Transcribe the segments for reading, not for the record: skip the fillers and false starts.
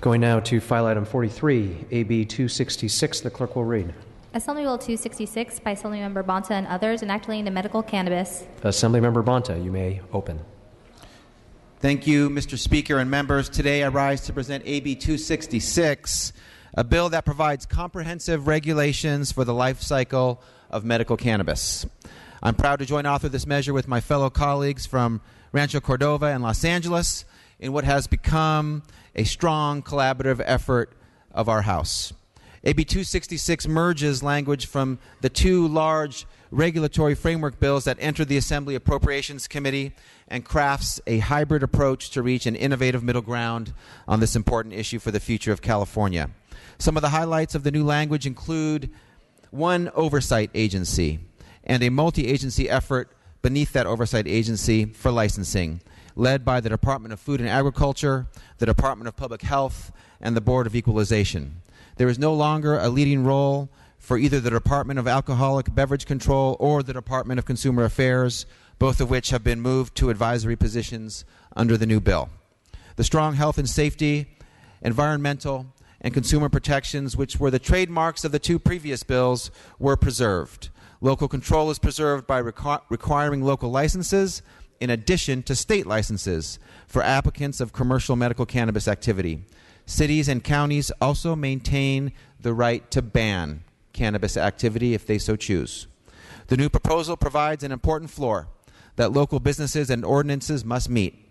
Going now to file item 43, AB 266. The clerk will read. Assembly Bill 266 by Assemblymember Bonta and others enacting the medical cannabis. Assemblymember Bonta, you may open. Thank you, Mr. Speaker and members. Today I rise to present AB 266, a bill that provides comprehensive regulations for the life cycle of medical cannabis. I'm proud to join author this measure with my fellow colleagues from Rancho Cordova and Los Angeles in what has become a strong collaborative effort of our House. AB 266 merges language from the two large regulatory framework bills that entered the Assembly Appropriations Committee and crafts a hybrid approach to reach an innovative middle ground on this important issue for the future of California. Some of the highlights of the new language include one oversight agency and a multi-agency effort beneath that oversight agency for licensing, led by the Department of Food and Agriculture, the Department of Public Health, and the Board of Equalization. There is no longer a leading role for either the Department of Alcoholic Beverage Control or the Department of Consumer Affairs, both of which have been moved to advisory positions under the new bill. The strong health and safety, environmental, and consumer protections, which were the trademarks of the two previous bills, were preserved. Local control is preserved by requiring local licenses in addition to state licenses for applicants of commercial medical cannabis activity. Cities and counties also maintain the right to ban cannabis activity if they so choose. The new proposal provides an important floor that local businesses and ordinances must meet.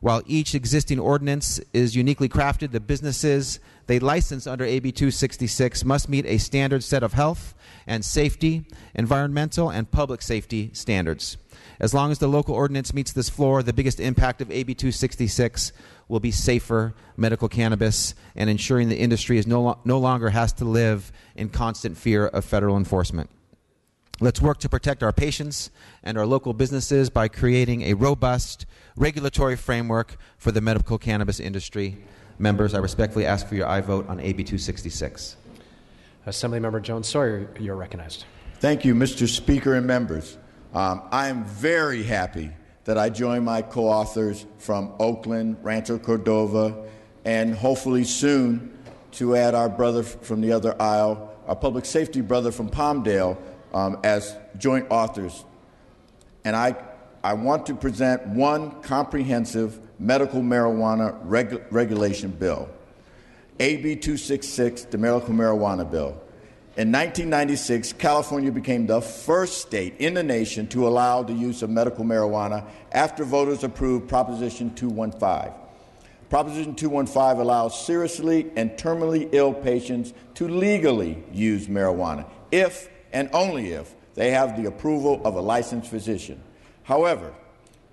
While each existing ordinance is uniquely crafted, the businesses they license under AB 266 must meet a standard set of health and safety, environmental, and public safety standards. As long as the local ordinance meets this floor, the biggest impact of AB 266 will be safer medical cannabis and ensuring the industry is no longer has to live in constant fear of federal enforcement. Let's work to protect our patients and our local businesses by creating a robust regulatory framework for the medical cannabis industry. Members, I respectfully ask for your aye vote on AB 266. Assemblymember Jones-Sawyer, you're recognized. Thank you, Mr. Speaker and members. I am very happy that I join my co-authors from Oakland, Rancho Cordova, and hopefully soon to add our brother from the other aisle, our public safety brother from Palmdale, as joint authors. And I want to present one comprehensive medical marijuana regulation bill, AB 266, the medical marijuana bill. In 1996, California became the first state in the nation to allow the use of medical marijuana after voters approved Proposition 215. Proposition 215 allows seriously and terminally ill patients to legally use marijuana if and only if they have the approval of a licensed physician. However,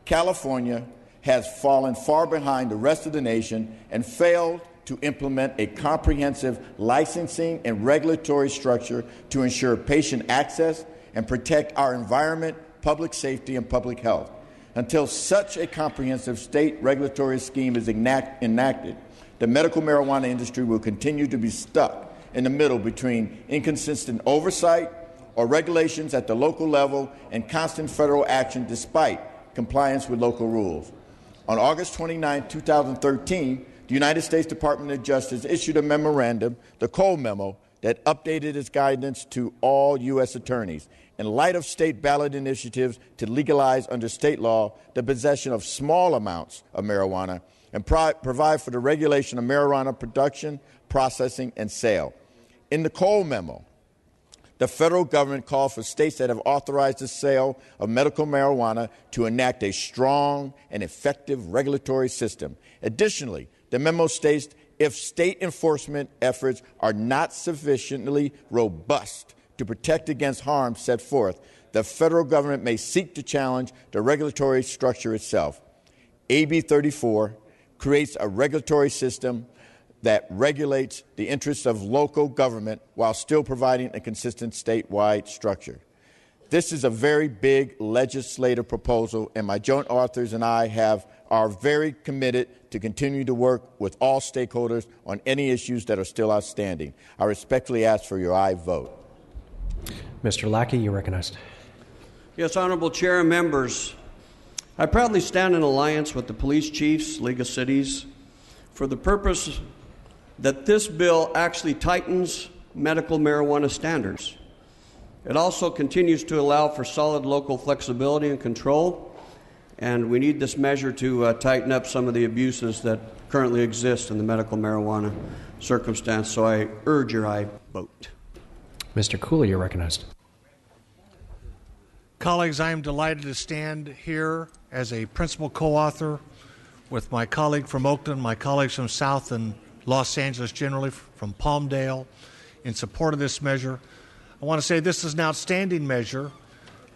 California has fallen far behind the rest of the nation and failed to implement a comprehensive licensing and regulatory structure to ensure patient access and protect our environment, public safety, and public health. Until such a comprehensive state regulatory scheme is enacted, the medical marijuana industry will continue to be stuck in the middle between inconsistent oversight or regulations at the local level and constant federal action despite compliance with local rules. On August 29, 2013, the United States Department of Justice issued a memorandum, the Cole Memo, that updated its guidance to all U.S. attorneys in light of state ballot initiatives to legalize under state law the possession of small amounts of marijuana and provide for the regulation of marijuana production, processing, and sale. In the Cole Memo, the federal government called for states that have authorized the sale of medical marijuana to enact a strong and effective regulatory system. Additionally, the memo states if state enforcement efforts are not sufficiently robust to protect against harm set forth, the federal government may seek to challenge the regulatory structure itself. AB 34 creates a regulatory system that regulates the interests of local government while still providing a consistent statewide structure. This is a very big legislative proposal, and my joint authors and I are very committed to continue to work with all stakeholders on any issues that are still outstanding. I respectfully ask for your aye vote. Mr. Lackey, you're recognized. Yes, Honorable Chair and members, I proudly stand in alliance with the Police Chiefs, League of Cities, for the purpose that this bill actually tightens medical marijuana standards. It also continues to allow for solid local flexibility and control, and we need this measure to tighten up some of the abuses that currently exist in the medical marijuana circumstance, so I urge your aye vote. Mr. Cooley, you're recognized. Colleagues, I am delighted to stand here as a principal co-author with my colleague from Oakland, my colleagues from South and Los Angeles generally, from Palmdale, in support of this measure. I want to say this is an outstanding measure,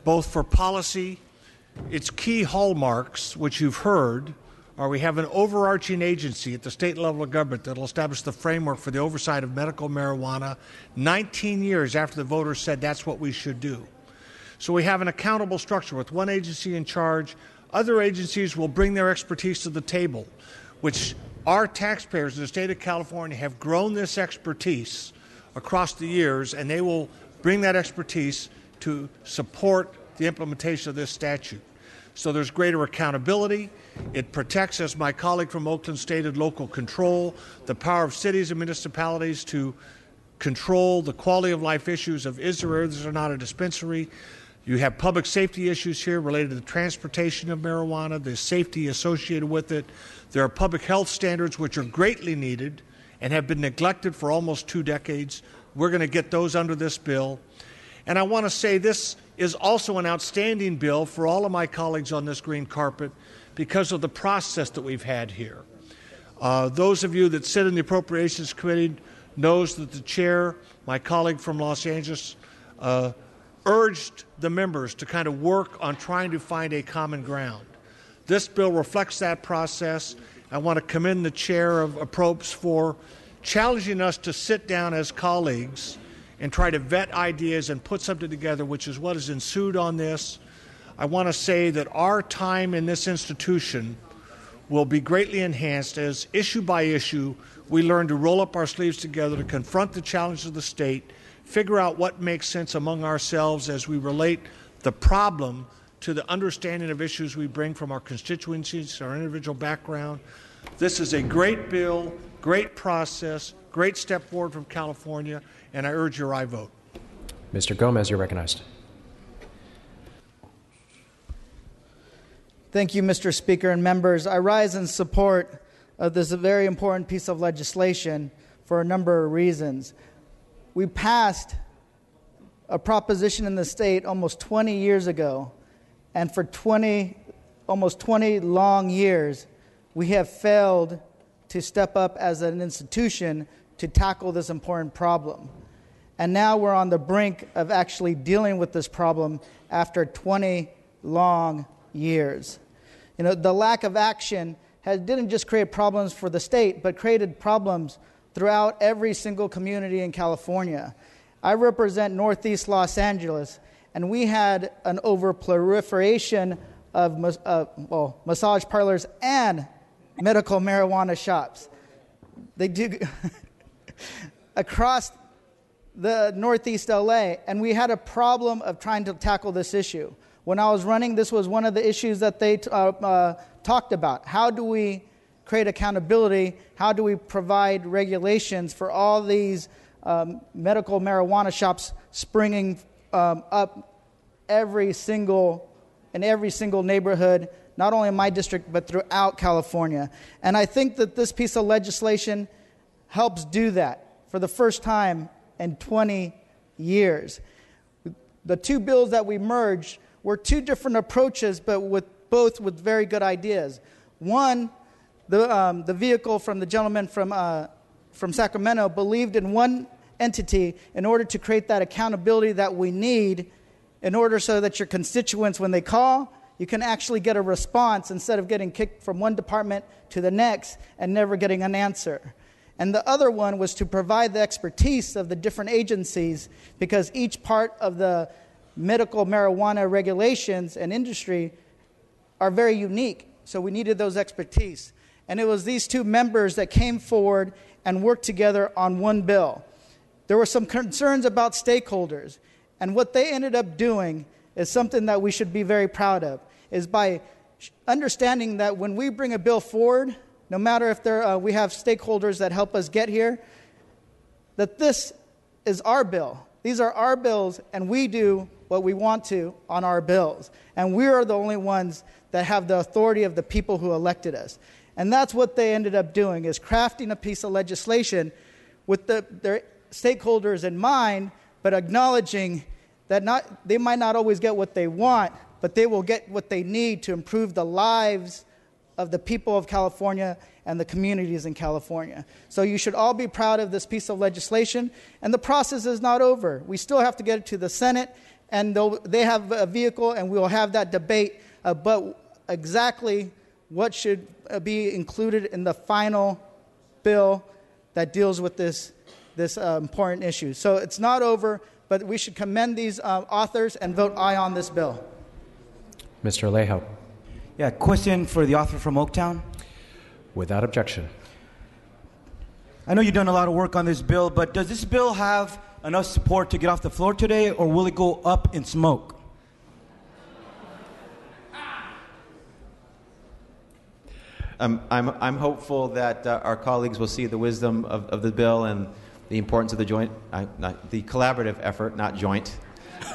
both for policy, its key hallmarks, which you've heard, are we have an overarching agency at the state level of government that will establish the framework for the oversight of medical marijuana 19 years after the voters said that's what we should do. So we have an accountable structure with one agency in charge. Other agencies will bring their expertise to the table, which our taxpayers in the state of California have grown this expertise across the years, and they will bring that expertise to support the implementation of this statute. So there's greater accountability. It protects, as my colleague from Oakland stated, local control, the power of cities and municipalities to control the quality of life issues of is there or is there not a dispensary. You have public safety issues here related to the transportation of marijuana, the safety associated with it. There are public health standards which are greatly needed and have been neglected for almost 2 decades. We're going to get those under this bill. And I want to say this is also an outstanding bill for all of my colleagues on this green carpet because of the process that we've had here. Those of you that sit in the Appropriations Committee knows that the chair, my colleague from Los Angeles, urged the members to kind of work on trying to find a common ground. This bill reflects that process. I want to commend the chair of Appropes for challenging us to sit down as colleagues and try to vet ideas and put something together, which is what has ensued on this. I want to say that our time in this institution will be greatly enhanced as issue by issue we learn to roll up our sleeves together to confront the challenges of the state, figure out what makes sense among ourselves as we relate the problem to the understanding of issues we bring from our constituencies, our individual background. This is a great bill, great process, great step forward from California, and I urge your aye vote. Mr. Gomez, you're recognized. Thank you, Mr. Speaker and members. I rise in support of this very important piece of legislation for a number of reasons. We passed a proposition in the state almost 20 years ago, and for almost 20 long years, we have failed to step up as an institution to tackle this important problem. And now we're on the brink of actually dealing with this problem after 20 long years. You know, the lack of action didn't just create problems for the state, but created problems throughout every single community in California. I represent Northeast Los Angeles, and we had an over-proliferation of massage parlors and medical marijuana shops. They do across the Northeast LA, and we had a problem of trying to tackle this issue. When I was running, this was one of the issues that they talked about. How do we create accountability? How do we provide regulations for all these medical marijuana shops springing up in every single neighborhood, not only in my district, but throughout California? And I think that this piece of legislation helps do that for the first time in 20 years. The two bills that we merged were two different approaches, but both with very good ideas. One, the vehicle from the gentleman from Sacramento believed in one entity in order to create that accountability that we need in order so that your constituents, when they call, you can actually get a response instead of getting kicked from one department to the next and never getting an answer. And the other one was to provide the expertise of the different agencies, because each part of the medical marijuana regulations and industry are very unique. So we needed those expertise. And it was these two members that came forward and worked together on one bill. There were some concerns about stakeholders. And what they ended up doing is something that we should be very proud of, is by understanding that when we bring a bill forward, no matter if we have stakeholders that help us get here, that this is our bill. These are our bills, and we do what we want to on our bills. And we are the only ones that have the authority of the people who elected us. And that's what they ended up doing, is crafting a piece of legislation with their stakeholders in mind, but acknowledging that they might not always get what they want, but they will get what they need to improve the lives of the people of California and the communities in California. So you should all be proud of this piece of legislation, and the process is not over. We still have to get it to the Senate, and they have a vehicle, and we will have that debate about exactly what should be included in the final bill that deals with this important issue. So it's not over, but we should commend these authors and vote aye on this bill. Mr. Alejo. Yeah, question for the author from Oaktown. Without objection. I know you've done a lot of work on this bill, but does this bill have enough support to get off the floor today, or will it go up in smoke? I'm hopeful that our colleagues will see the wisdom of the bill and the importance of the the collaborative effort, not joint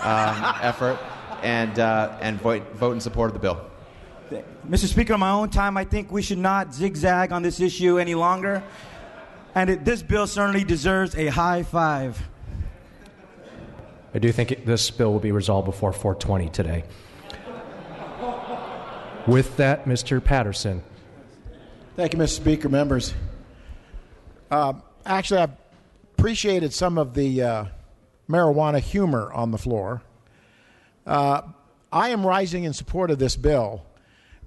effort, and vote in support of the bill. Mr. Speaker, on my own time, I think we should not zigzag on this issue any longer. And this bill certainly deserves a high five. I do think this bill will be resolved before 4:20 today. With that, Mr. Patterson. Thank you, Mr. Speaker, members. Actually, I appreciated some of the marijuana humor on the floor. I am rising in support of this bill,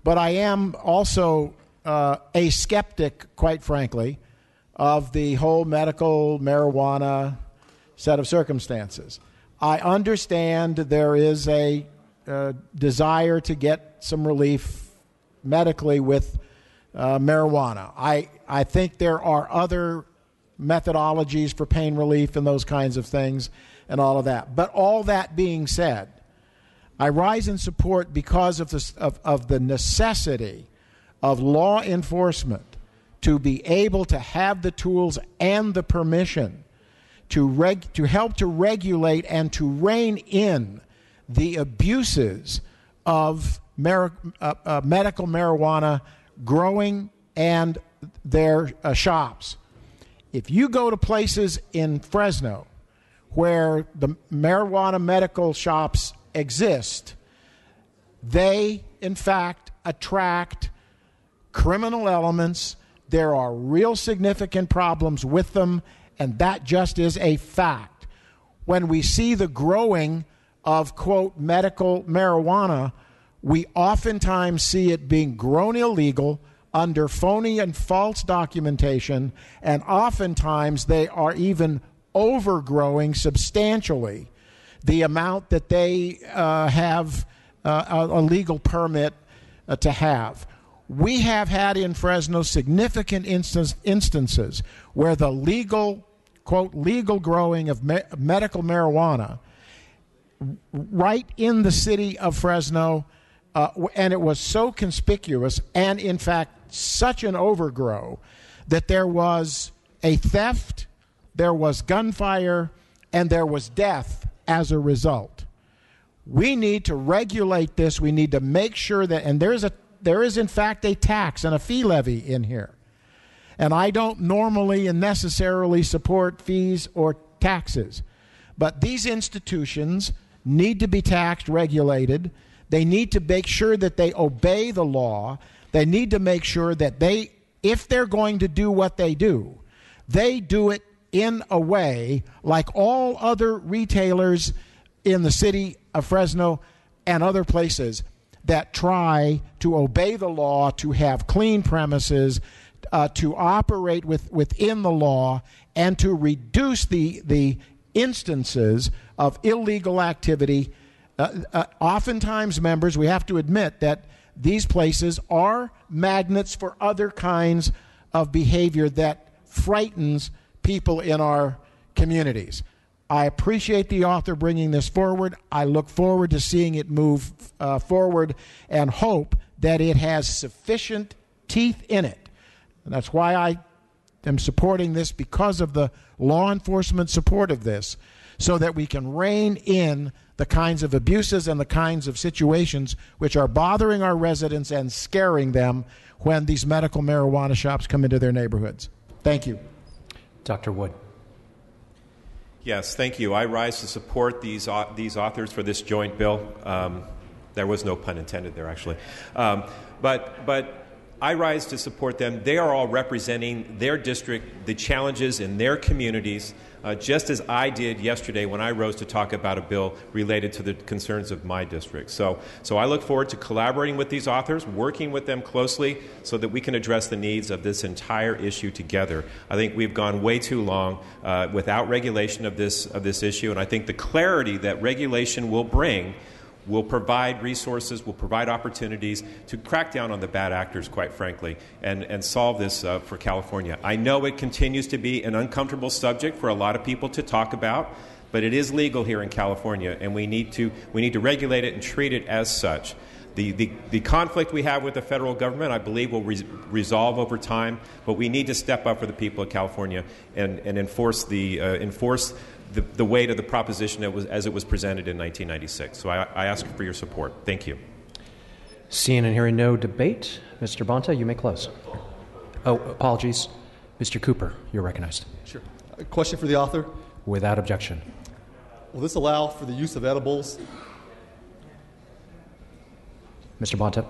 but I am also a skeptic, quite frankly, of the whole medical marijuana set of circumstances. I understand there is a desire to get some relief medically with marijuana. I think there are other methodologies for pain relief and those kinds of things and all of that. But all that being said, I rise in support because of the necessity of law enforcement to be able to have the tools and the permission to help to regulate and to rein in the abuses of medical marijuana growing and their shops. If you go to places in Fresno where the marijuana medical shops exist, they, in fact, attract criminal elements. There are real significant problems with them, and that just is a fact. When we see the growing of, quote, medical marijuana, we oftentimes see it being grown illegal under phony and false documentation, and oftentimes they are even overgrowing substantially the amount that they have a legal permit to have. We have had in Fresno significant instances where the legal, quote, legal growing of medical marijuana right in the city of Fresno, and it was so conspicuous and, in fact, such an overgrow that there was a theft, there was gunfire, and there was death as a result. We need to regulate this. We need to make sure that, and there is in fact a tax and a fee levy in here. And I don't normally and necessarily support fees or taxes, but these institutions need to be taxed, regulated. They need to make sure that they obey the law. They need to make sure that if they're going to do what they do it in a way like all other retailers in the city of Fresno and other places that try to obey the law, to have clean premises, to operate within the law, and to reduce the instances of illegal activity. Oftentimes, members, we have to admit that these places are magnets for other kinds of behavior that frightens people in our communities. I appreciate the author bringing this forward. I look forward to seeing it move forward and hope that it has sufficient teeth in it And that's why I am supporting this, because of the law enforcement support of this, so that we can rein in the kinds of abuses and the kinds of situations which are bothering our residents and scaring them when these medical marijuana shops come into their neighborhoods. Thank you. Dr. Wood. Yes, thank you. I rise to support these authors for this joint bill. There was no pun intended there, actually. But I rise to support them. They are all representing their district, the challenges in their communities, just as I did yesterday when I rose to talk about a bill related to the concerns of my district. So I look forward to collaborating with these authors, working with them closely so that we can address the needs of this entire issue together. I think we've gone way too long without regulation of this issue, and I think the clarity that regulation will bring will provide resources, will provide opportunities to crack down on the bad actors, quite frankly, and solve this for California. I know it continues to be an uncomfortable subject for a lot of people to talk about, but it is legal here in California, and we need to regulate it and treat it as such. The conflict we have with the federal government, I believe, will resolve over time, but we need to step up for the people of California and enforce the weight of the proposition as it was presented in 1996. So I ask for your support. Thank you. Seeing and hearing no debate, Mr. Bonta, you may close. Oh, apologies. Mr. Cooper, you're recognized. Sure. A question for the author. Without objection. Will this allow for the use of edibles? Mr. Bonta.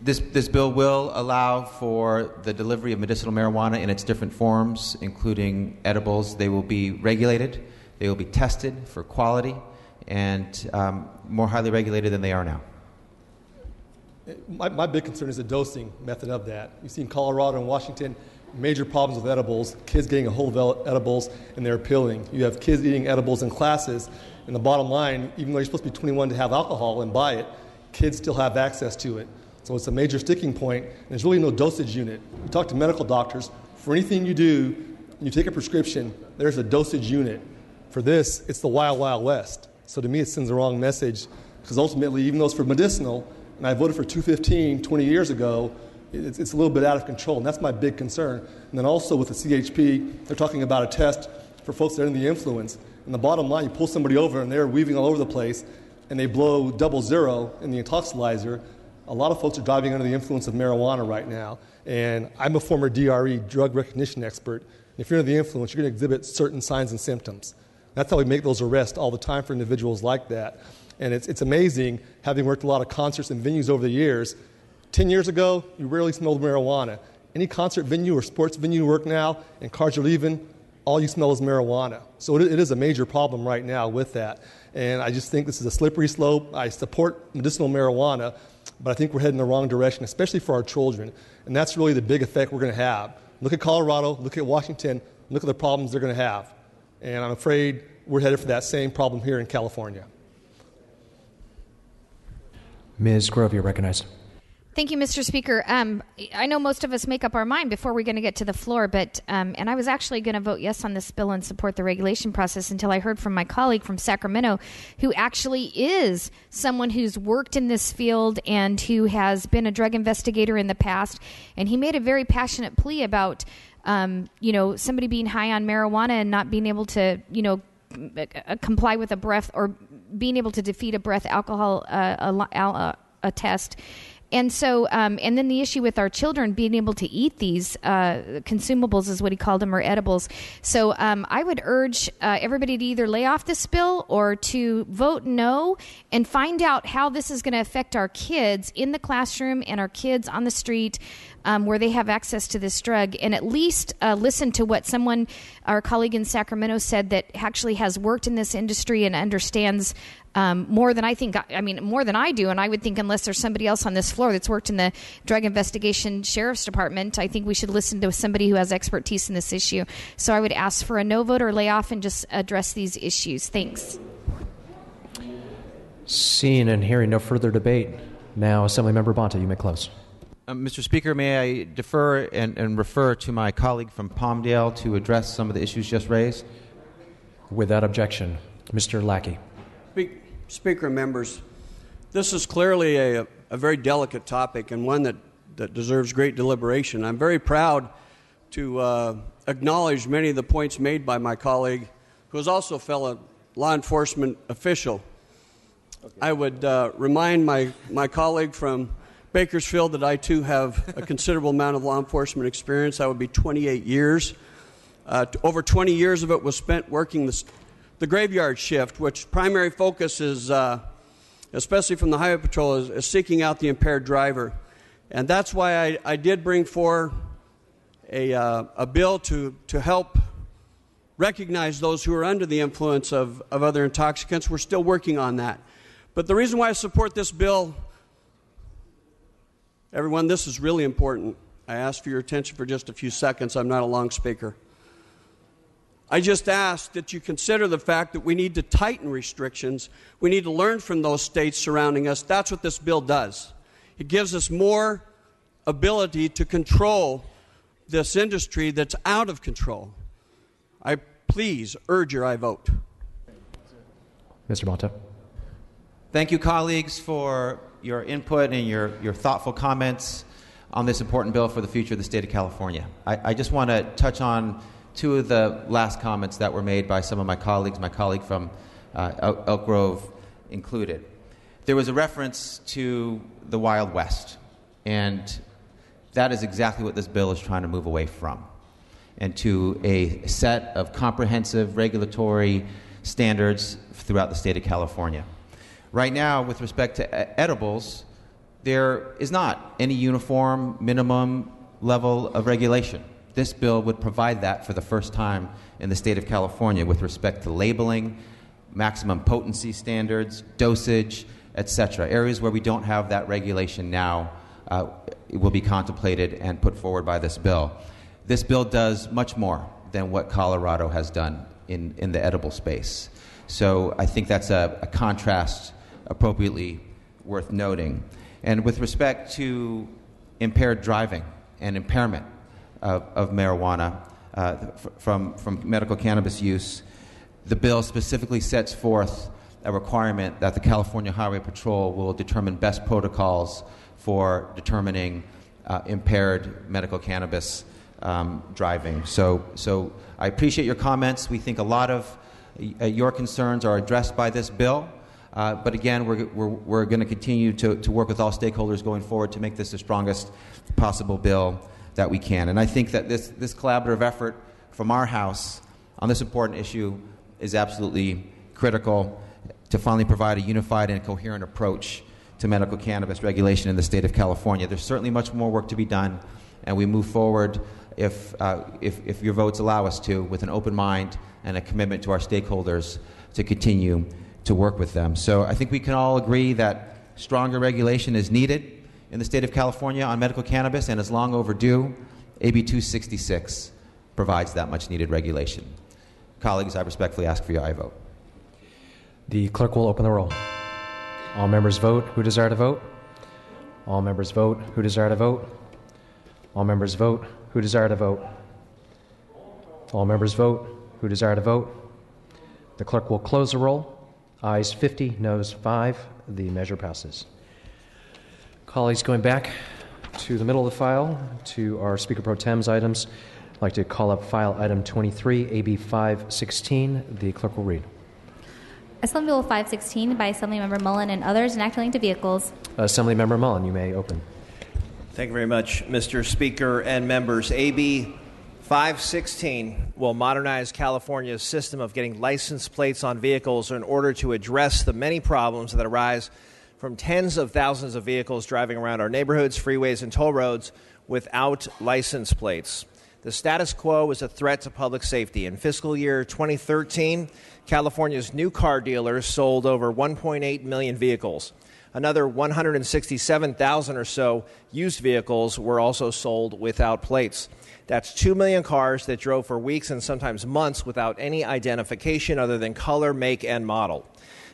This bill will allow for the delivery of medicinal marijuana in its different forms, including edibles. They will be regulated. They will be tested for quality and more highly regulated than they are now. My big concern is the dosing method of that. You see in Colorado and Washington major problems with edibles, kids getting a hold of edibles and they're appealing. You have kids eating edibles in classes, and the bottom line, even though you're supposed to be 21 to have alcohol and buy it, kids still have access to it. So it's a major sticking point, and there's really no dosage unit. You talk to medical doctors, for anything you do, you take a prescription, there's a dosage unit. For this, it's the wild, wild west. So to me, it sends the wrong message, because ultimately, even though it's for medicinal, and I voted for 215 20 years ago, it's a little bit out of control, and that's my big concern. And then also with the CHP, they're talking about a test for folks that are in the influence. And the bottom line, you pull somebody over, and they're weaving all over the place, and they blow 00 in the intoxilizer. A lot of folks are driving under the influence of marijuana right now. And I'm a former DRE, drug recognition expert. If you're under the influence, you're going to exhibit certain signs and symptoms. That's how we make those arrests all the time for individuals like that. And it's amazing, having worked a lot of concerts and venues over the years. 10 years ago, you rarely smelled marijuana. Any concert venue or sports venue you work now, and cars are leaving, all you smell is marijuana. So it is a major problem right now with that. And I just think this is a slippery slope. I support medicinal marijuana, but I think we're heading in the wrong direction, especially for our children. And that's really the big effect we're going to have. Look at Colorado, look at Washington, look at the problems they're going to have. And I'm afraid we're headed for that same problem here in California. Ms. Grove, you're recognized. Thank you, Mr. Speaker. I know most of us make up our mind before we're going to get to the floor, but and I was actually going to vote yes on this bill and support the regulation process until I heard from my colleague from Sacramento, who actually is someone who's worked in this field and who has been a drug investigator in the past, and he made a very passionate plea about, somebody being high on marijuana and not being able to, comply with a breath or being able to defeat a breath alcohol a test. And so, and then the issue with our children being able to eat these consumables is what he called them, or edibles. So I would urge everybody to either lay off this bill or to vote no and find out how this is going to affect our kids in the classroom and our kids on the street where they have access to this drug, and at least listen to what our colleague in Sacramento said that actually has worked in this industry and understands more than more than I do. And I would think unless there's somebody else on this floor that's worked in the Drug Investigation Sheriff's Department, I think we should listen to somebody who has expertise in this issue. So I would ask for a no vote or lay off and just address these issues. Thanks. Seeing and hearing no further debate, now Assemblymember Bonta, you may close. Mr. Speaker, may I defer and refer to my colleague from Palmdale to address some of the issues just raised? Without objection. Mr. Lackey. Speaker and members, this is clearly a very delicate topic and one that that deserves great deliberation. I'm very proud to acknowledge many of the points made by my colleague, who is also a fellow law enforcement official. Okay. I would remind my colleague from Bakersfield that I, too, have a considerable amount of law enforcement experience. I would be 28 years. Over 20 years of it was spent working the graveyard shift, which primary focus is, especially from the Highway Patrol, is seeking out the impaired driver. And that's why I did bring forward a bill to help recognize those who are under the influence of other intoxicants. We're still working on that. But the reason why I support this bill, everyone, this is really important. I ask for your attention for just a few seconds. I'm not a long speaker. I just ask that you consider the fact that we need to tighten restrictions. We need to learn from those states surrounding us. That's what this bill does. It gives us more ability to control this industry that's out of control. I please urge your aye vote. Mr. Bonta. Thank you, colleagues, for your input and your thoughtful comments on this important bill for the future of the state of California. I just want to touch on two of the last comments that were made by some of my colleagues, my colleague from Elk Grove included. There was a reference to the Wild West, and that is exactly what this bill is trying to move away from, and to a set of comprehensive regulatory standards throughout the state of California. Right now, with respect to edibles, there is not any uniform minimum level of regulation. This bill would provide that for the first time in the state of California with respect to labeling, maximum potency standards, dosage, etc. Areas where we don't have that regulation now it will be contemplated and put forward by this bill. This bill does much more than what Colorado has done in the edible space. So I think that's a contrast appropriately worth noting. And with respect to impaired driving and impairment of marijuana from medical cannabis use, the bill specifically sets forth a requirement that the California Highway Patrol will determine best protocols for determining impaired medical cannabis driving. So I appreciate your comments. We think a lot of your concerns are addressed by this bill. But again, we're going to continue to work with all stakeholders going forward to make this the strongest possible bill that we can. And I think that this collaborative effort from our House on this important issue is absolutely critical to finally provide a unified and coherent approach to medical cannabis regulation in the state of California. There's certainly much more work to be done, and we move forward if your votes allow us to, with an open mind and a commitment to our stakeholders to continue to work with them. So I think we can all agree that stronger regulation is needed in the state of California on medical cannabis, and is long overdue. AB 266 provides that much needed regulation. Colleagues, I respectfully ask for your aye vote. The clerk will open the roll. All members vote who desire to vote. All members vote who desire to vote. All members vote who desire to vote. All members vote who desire to vote. The clerk will close the roll. Ayes 50, noes 5. The measure passes. Colleagues, going back to the middle of the file, to our Speaker Pro Tem's items, I'd like to call up file item 23, AB 516. The clerk will read. Assembly Bill 516 by Assemblymember Mullen and others, enacting to vehicles. Assemblymember Mullen, you may open. Thank you very much, Mr. Speaker and members. AB 516 will modernize California's system of getting license plates on vehicles in order to address the many problems that arise from tens of thousands of vehicles driving around our neighborhoods, freeways, and toll roads without license plates. The status quo is a threat to public safety. In fiscal year 2013, California's new car dealers sold over 1.8 million vehicles. Another 167,000 or so used vehicles were also sold without plates. That's 2 million cars that drove for weeks and sometimes months without any identification other than color, make, and model.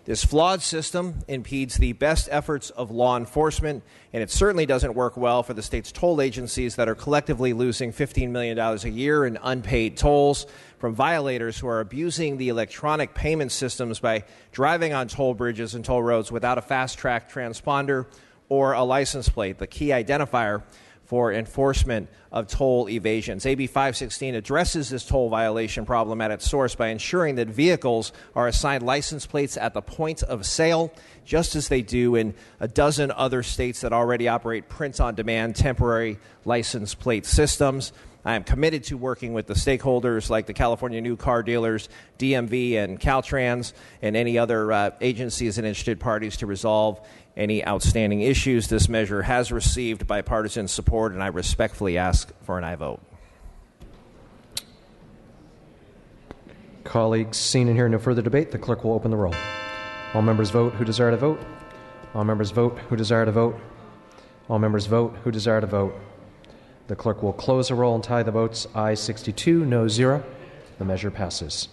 This flawed system impedes the best efforts of law enforcement, and it certainly doesn't work well for the state's toll agencies that are collectively losing $15 million a year in unpaid tolls from violators who are abusing the electronic payment systems by driving on toll bridges and toll roads without a fast-track transponder or a license plate, the key identifier for enforcement of toll evasions. AB 516 addresses this toll violation problem at its source by ensuring that vehicles are assigned license plates at the point of sale, just as they do in a dozen other states that already operate print-on-demand temporary license plate systems. I am committed to working with the stakeholders like the California New Car Dealers, DMV, and Caltrans, and any other agencies and interested parties to resolve any outstanding issues. This measure has received bipartisan support, and I respectfully ask for an aye vote. Colleagues, seeing and hearing no further debate, the clerk will open the roll. All members vote who desire to vote. All members vote who desire to vote. All members vote who desire to vote. The clerk will close the roll and tie the votes. Ayes 62, no 0. The measure passes.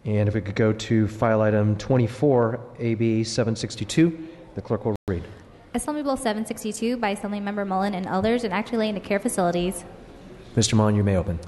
And if we could go to file item 24, AB 762, the clerk will read. Assembly Bill 762 by Assemblymember Mullen and others, and act relating to care facilities. Mr. Mullen, you may open.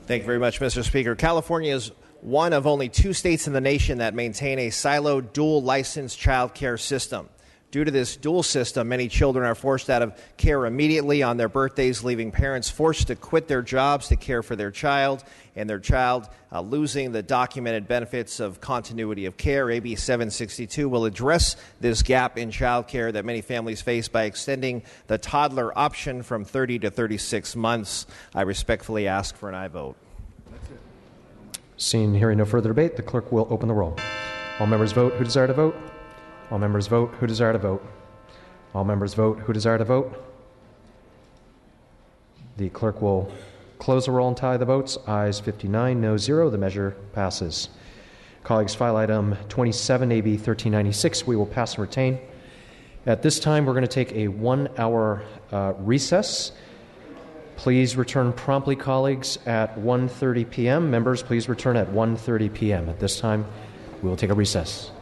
Thank you very much, Mr. Speaker. California is one of only 2 states in the nation that maintain a siloed dual license child care system. Due to this dual system, many children are forced out of care immediately on their birthdays, leaving parents forced to quit their jobs to care for their child, and their child losing the documented benefits of continuity of care. AB 762 will address this gap in child care that many families face by extending the toddler option from 30 to 36 months. I respectfully ask for an aye vote. Seeing and hearing no further debate, the clerk will open the roll. All members vote who desire to vote. All members vote who desire to vote. All members vote who desire to vote. The clerk will close the roll and tie the votes. Ayes 59, no 0. The measure passes. Colleagues, file item 27, AB 1396, we will pass and retain. At this time, we're going to take a 1-hour recess. Please return promptly, colleagues, at 1:30 p.m. Members, please return at 1:30 p.m. At this time, we will take a recess.